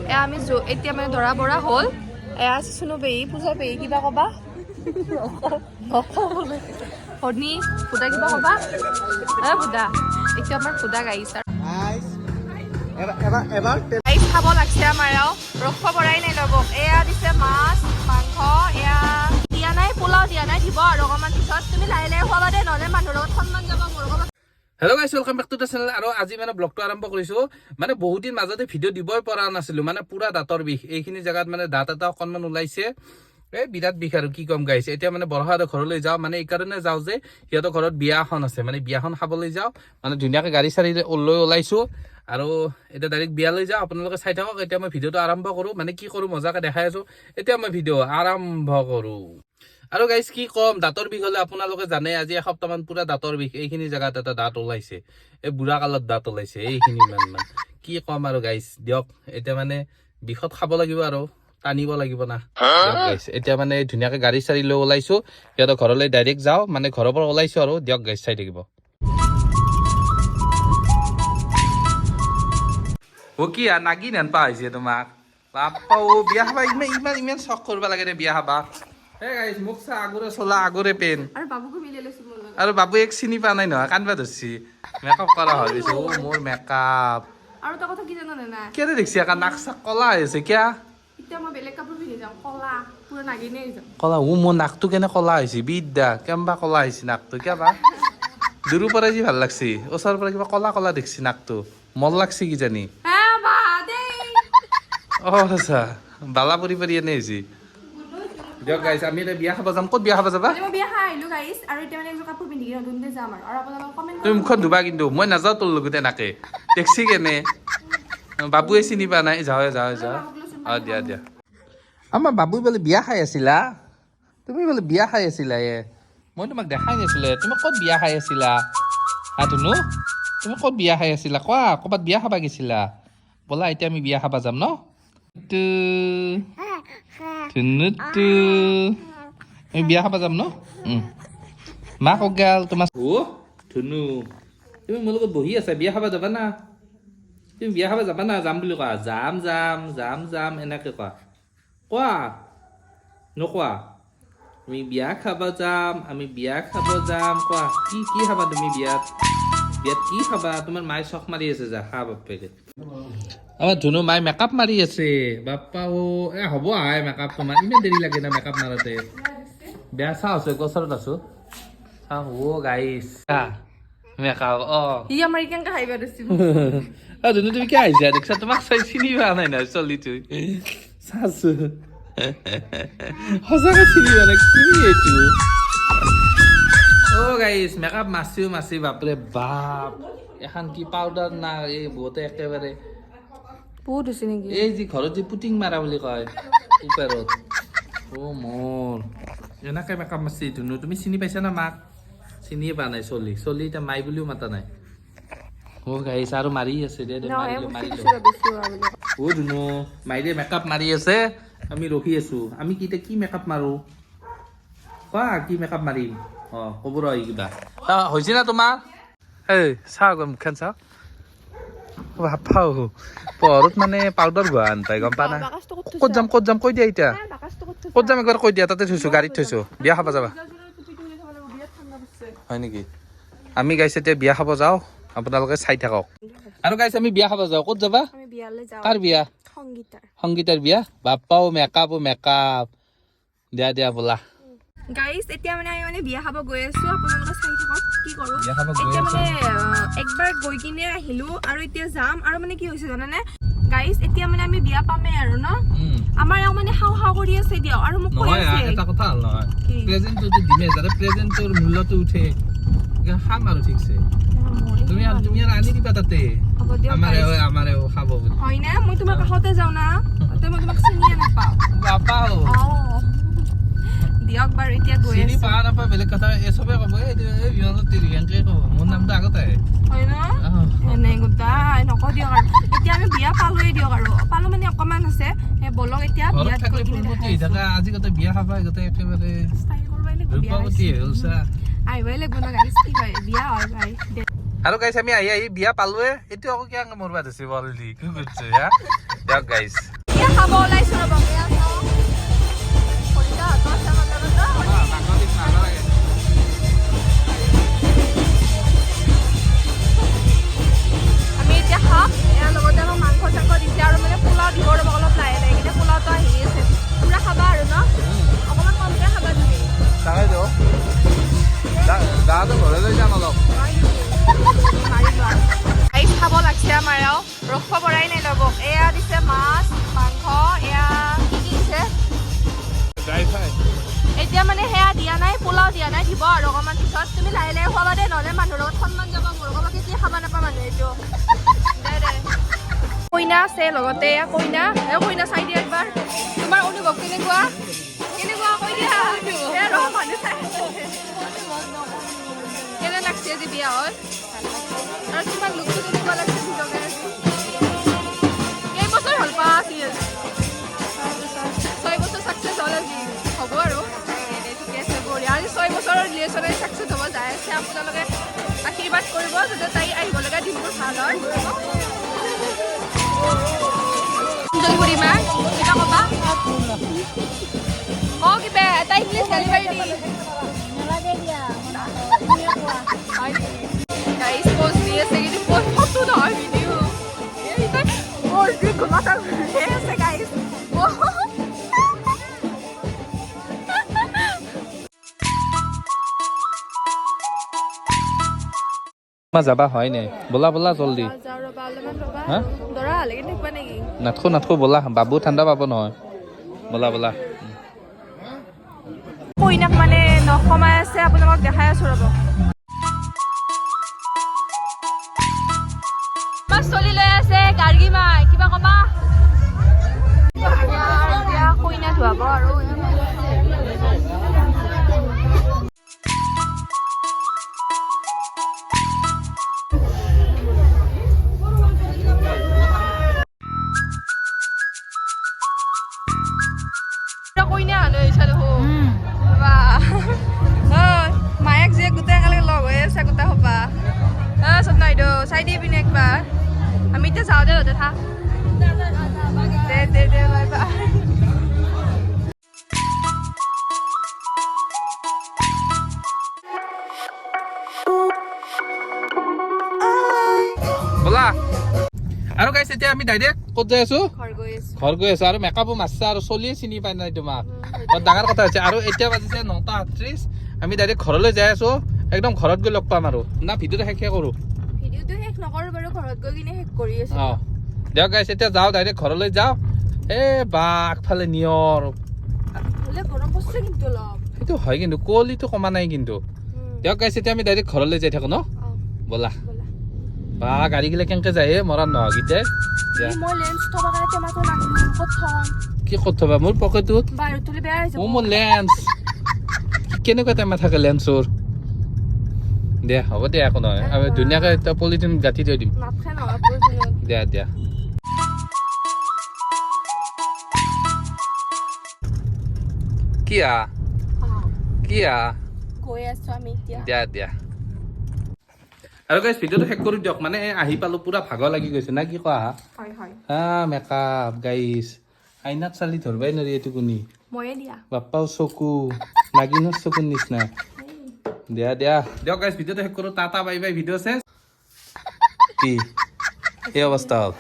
এয়া আমি এতিয়া মানে দৰা বৰা হ'ল এয়া চুনু পেহী পূজা পেহী কিবা ক'বা হনি ফুটা কিবা ক'বা ফুটা এতিয়া আমাৰ ফুটা গাইছে গাইছ খাব লাগছে আমাৰ আৰু ৰখিব পৰাই নাই ল'ব এয়া দিছে মাছ মাংস এয়া দিয়া নাই পোলাও দিয়া নাই দিব আৰু অকণমান পিছত তুমি লাহে লাহে খোৱাবা দে নহ'লে মানুহৰ লগত সন্মান যাব মোৰ লগত hello' guys welcome back to the channel আৰু আজি মানে ব্লগটো আৰম্ভ কৰিছো মানে বহুত দিন মাজতে ভিডিঅ' দিবই পৰা নাছিলো মানে পুৰা দাঁতৰ বিষ এইখিনি জেগাত মানে দাঁত এটা অকণমান ওলাইছে এই বিৰাট বিষ আৰু কি কম গাইছে এতিয়া মানে বৰহাহঁতৰ ঘৰলৈ যাওঁ মানে এই কাৰণে যাওঁ যে সিহঁতৰ ঘৰত বিয়া এখন আছে মানে বিয়াখন খাবলৈ যাওঁ মানে ধুনীয়াকৈ গাড়ী চাড়ী লৈ ওলাইছো আৰু এতিয়া ডাইৰেক্ট বিয়ালৈ যাওঁ আপোনালোকে চাই থাকক এতিয়া মই ভিডিঅ'টো আৰম্ভ কৰোঁ মানে কি কৰোঁ মজাকৈ দেখাই আছো এতিয়া মই ভিডিঅ' আৰম্ভ কৰোঁ আৰু গাইছ কি কম দাঁতৰ বিষ হ'লে আপোনালোকে জানে আজি এসপ্তাহমান পুৰা দাঁতৰ বিষ এইখিনি জেগাত এটা দাঁত ওলাইছে এই বুঢ়া কালত দাঁত ওলাইছে এইখিনি মান কি কম আৰু গাইছ দিয়ক এতিয়া মানে বিষত খাব লাগিব আৰু টানিব লাগিব না গাইছ এতিয়া মানে ধুনীয়াকৈ গাড়ী চাড়ী লৈ ওলাইছো সিহঁতৰ ঘৰলৈ ডাইৰেক্ট যাওঁ মানে ঘৰৰ পৰা ওলাইছো আৰু দিয়ক গাইছ চাই থাকিব অ' কি নাগি নেনপা হৈছে তোমাক বাপ্পা অ' বিয়া খাবা ইমান ইমান চখ কৰিব লাগে দে বিয়া খাবা হে গাইছ মোক চা আগৰে চলা আগৰে পেন আৰু বাবুকো মিলাই লৈছো মোৰ লগত আৰু বাবু এক চিনি পোৱা নাই নহয় কান্দবা ধৰছি মেকআপ কৰা ভাবিছো অ' মোৰ মেকআপ আৰু এটা কথা কি জানা না কেনে দেখছি একা নাক চাক কলা হৈছে কিয়া এতিয়া মই বেলেগ কাপোৰ পিন্ধি যাম কলা পুৰা নাগিনে যাম কলা অ' মোৰ নাকটো কেনে কলা হৈছে বিদ্যা কেম্বা কলা হৈছে নাকটো কিয় বা দূৰৰ পৰা যি ভাল লাগছি ওচৰৰ পৰা কিবা কলা কলা দেখছি নাকটো মল লাগছি কিজানি অ' আচ্ছা বালা পৰি পৰি এনে হৈছে দিয়ক গাইছ আমি এতিয়া বিয়া খাব যাম ক'ত বিয়া খাব যাবা মই বিয়া খাই আহিলো গাইছ আৰু এতিয়া মানে এযোৰ কাপোৰ পিন্ধি নতুনতে যাম আৰু আপোনালোকে কমেণ্ট তুমি মুখত ধুবা কিন্তু মই নাযাওঁ তোৰ লগতে নাকে দেখছি কেনে বাবুৱে চিনি পোৱা নাই যাওঁ অঁ দিয়া দিয়া আমাৰ বাবুই বোলে বিয়া খাই আছিলা তুমি বোলে বিয়া খাই আছিলা মই তোমাক দেখাই নাছিলো তুমি ক'ত বিয়া খাই আছিলা ধুনু তুমি ক'ত বিয়া খাই আছিলা কোৱা ক'ৰবাত বিয়া খাবা গৈছিলা ব'লা এতিয়া আমি বিয়া খাবা যাম ন ধুনুটো আমি বিয়া খাবা যাম ন মা কক গাল তোমাৰ ধুনু তুমি মোৰ লগত বহি আছা বিয়া খাবা যাবা না তুমি বিয়া খাবা যাবা না যাম বুলি কোৱা যাম যাম যাম যাম এনেকৈ কোৱা নোকোৱা আমি বিয়া খাব যাম আমি বিয়া খাব যাম কোৱা কি কি খাবা তুমি বিয়াত কি খাবা তোমাৰ মায়ে চখ মাৰি আছে যা খা বাপেকে আমাৰ ধুনু মায়ে মেকআপ মাৰি আছে বাপ্পা অ' হ'ব আহে মেকআপ তোমাৰ ইমান দেৰি লাগে না মেকআপ মাৰোতে বেয়া চাহ আছে গছৰত আছো চাহ অ' গাইছ মেকআপ ই আমাৰ কেনেকৈ খাই গৈছিল ধুনু তুমি কি আহিছা দেখিছা তোমাক চাই চিনি পোৱা নাই নহয় চলিটো চাচো সঁচাকৈ চিনি পোৱা নাই কি এইটো অ' গাইছ মেকআপ মাছি বাপৰে বাপ এখন কি পাউডাৰ না এই বহুতে একেবাৰে বহুত হৈছে নেকি এই যি ঘৰত যি পুটিং মাৰা বুলি কয় ওপৰত অ' মোৰ এনেকৈ মেকআপ মাৰছি ধুনু তুমি চিনি পাইছা না মাক চিনিয়ে পোৱা নাই চলি এতিয়া মাই বুলিও মাতা নাই অ' গাইছ আৰু মাৰি আছে দে মাৰিলো অ' ধুনু মাইৰে মেকআপ মাৰি আছে আমি ৰখি আছো আমি কি মেকআপ মাৰো কোৱা কি মেকআপ মাৰিম অঁ ক'ব ৰ কিবা হৈছে না তোমাৰ এই চাওঁ মুখখন চাওঁ বাপাও পোহৰত মানে পাউডাৰ গোৱা আন পাই গম পা না ক'ত যাম কৈ দিয়া এতিয়া ক'ত যাম একবাৰ কৈ দিয়া তাতে থৈছো গাড়ীত থৈছো বিয়া খাব যাবা হয় নেকি আমি গাইছ এতিয়া বিয়া খাব যাওঁ আপোনালোকে চাই থাকক আৰু গাইছ আমি বিয়া খাব যাওঁ ক'ত যাবা কাৰ বিয়া সংগীতাৰ বিয়া বাপ্পাও মেকআপ দিয়া বোলা গাইছ এতিয়া মানে আমি মানে বিয়া খাব গৈ আছো আপোনালোকে চাই থাকক কি কৰো এতিয়া মানে একবাৰ গৈ কিনে আহিলো আৰু এতিয়া যাম আৰু মানে কি হৈছে জানানে গাইছ এতিয়া মানে আমি বিয়া পামেই আৰু ন আমাৰ এওঁ মানে হাও কৰি আছে দিয়ক আৰু মোক কৈ আছে এটা কথা হল নহয় প্ৰেজেন্টটো দিমে যাতে প্ৰেজেন্টৰ মূল্যটো উঠে খাম আৰু ঠিকছে তুমি আৰু আনি দিবা তাতে আমাৰে খাব বুলি হয় না মই তোমাৰ কাষতে যাওঁ না তই মই তোমাক চিনিয়ে নাপাওঁ বাপাও দিয়ক বাৰু এতিয়া গৈ চিনি পা নাপায় বেলেগ কথা এই চবে ক'ব এই বিমানত তিৰিয়াংকে ক'ব মোৰ নামটো আগতে হয় ন এনে গোটাই নকওঁ দিয়ক আৰু এতিয়া আমি বিয়া পালোৱে দিয়ক আৰু পালো মানে অকণমান আছে সেই বলক এতিয়া বিয়াত গৈ কিনে আজি গোটেই বিয়া খাবা গোটেই একেবাৰে ৰূপৱতী হ'লছা আহিবই লাগিব ন গাইছ কি কয় বিয়া হয় ভাই আৰু গাইছ আমি আহি বিয়া পালোৱে এইটো আকৌ কিয় মৰবা ধৰিছে বলদি কি কৰিছে দিয়ক গাইছ খাব ওলাইছো ৰ'ব এয়া চাওঁ কলিতা হাতত আছে আমাৰ লগত আমি এতিয়া খাম ইয়াৰ লগতে আমাক মাংস চাংস দিছে আৰু মানে পোলাও দিব ৰ'ব অলপ লাহে লাহে কিনে পোলাওটো আহি আছে পুৰা খাবা আৰু ন অকণমান কমকৈ খাবা তুমি তাকেতো দাদাটো ঘৰলৈ যাম অলপ ৰাইচ খাব লাগছে আমাৰ আৰু ৰখিব পৰাই নাই ল'ব এয়া দিছে মাছ মাংস এয়া কি কি দিছে এতিয়া মানে সেয়া দিয়া নাই পোলাও দিয়া নাই দিব আৰু অকণমান পিছত তুমি লাহে লাহে খোৱাবা দে নহ'লে মানুহৰ লগত সন্মান যাব মোৰ লগত কেতিয়া খাব নাপা মানুহে এইটো দে দে কইনা আছে লগতে এয়া কইনা চাই দিয়া একবাৰ তোমাৰ অনুভৱ কেনেকুৱা কেনেকুৱা কৈ দিয়া এয়া ৰহ মানুহ চাই কেনে লাগছে আজি বিয়া হ'ল আৰু তোমাৰ লুকটো কেনেকুৱা লাগছে নিজকে কেইবছৰ হ'ল পা আছিল 6 বছৰ ছাকচেছ হ'ল আজি হ'ব আৰু ঠিকে আছে বঢ়িয়া আজি 6 বছৰৰ ৰিলেশ্যনে ছাকচেছ হ'ব যাই আছে আপোনালোকে আশীৰ্বাদ কৰিব যাতে তাই আহিব লগা দিনবোৰ ভাল হয় অঞ্জলি বুঢ়ীমা কিবা ক'বা অঁ কিবা এটা ইংলিছ ডেলিভাৰী দি Guys, post dia segini post foto dah video. Post dia kematan biasa guys. মা যাবা হয় নাই বলা বলা জলদি হা দৰা লাগি থাকিবা নেকি নাথো বলা বাবু ঠাণ্ডা পাব নহয় বলা বলা কইনাক মানে নখমাই আছে আপোনালোকক দেখাই আছো ৰ'ব চলি লৈ আছে গাৰ্গী মাই কিবা কবা এতিয়া কইনা ধুৱাব আৰু কইনা আনো ইচ্ছা দেখোন মায়েক যে গোটেই একেলগে লগ হৈ আছে গোটেই সোপা চব নাইদেউ চাই দিয়ে পিনে একবাৰ আমি এতিয়া যাওঁ দে তহঁতে থাক দে বাই বাই বলা আৰু গাইছ এতিয়া আমি ডাইৰেক্ট ক'ত যাই আছো ঘৰ গৈ আছো আৰু মেকআপো মাৰছে আৰু চলিয়ে চিনি পাই নাই তোমাক ডাঙৰ কথা হৈছে আৰু এতিয়া বাজিছে 9:38 আমি ডাইৰেক্ট ঘৰলৈ যাই আছো একদম ঘৰত গৈ লগ পাম আৰু না ভিডিঅ'টো শেষ কৰো ভিডিঅ'টো শেষ নকৰো বাৰু ঘৰত গৈ কিনে শেষ কৰি আছো দিয়ক গাইছ এতিয়া যাওঁ ডাইৰেক্ট ঘৰলৈ যাওঁ বা আগফালে নিয়ৰ গৰম পৰছে কিন্তু অলপ সেইটো হয় কিন্তু কুঁৱলীটো কমা নাই কিন্তু দিয়ক গাইছ এতিয়া আমি ডাইৰেক্ট ঘৰলৈ যাই থাকো ন ব'লা বা গাড়ীগিলা কেনেকে যায় মৰাণ নহগিতে কি ক'ত থবা মোৰ পকেটত মোৰ লেন্স কেনেকুৱা টেমা থাকে লেন্সৰ দিয়া হ'ব দিয়া একো নহয় আমি ধুনীয়াকৈ এটা পলিথিন গাঁঠি থৈ দিম দিয়া কিয়া দিয়া আৰু গাইছ ভিডিঅ'টো শেষ কৰি দিয়ক মানে আহি পালো পুৰা ভাগৰ লাগি গৈছে না কি কোৱা মেকআপ গাইছ আইনাত চালি ধৰবাই নোৱাৰি এইটো কোনি বাপ্পাও চকু নাগিনৰ চকুৰ নিচিনা দিয়া দিয়ক গাইছ ভিডিঅ'টো শেষ কৰো টাটা বাই বাই ভিডিঅ' শেষ কি এই অৱস্থা হ'ল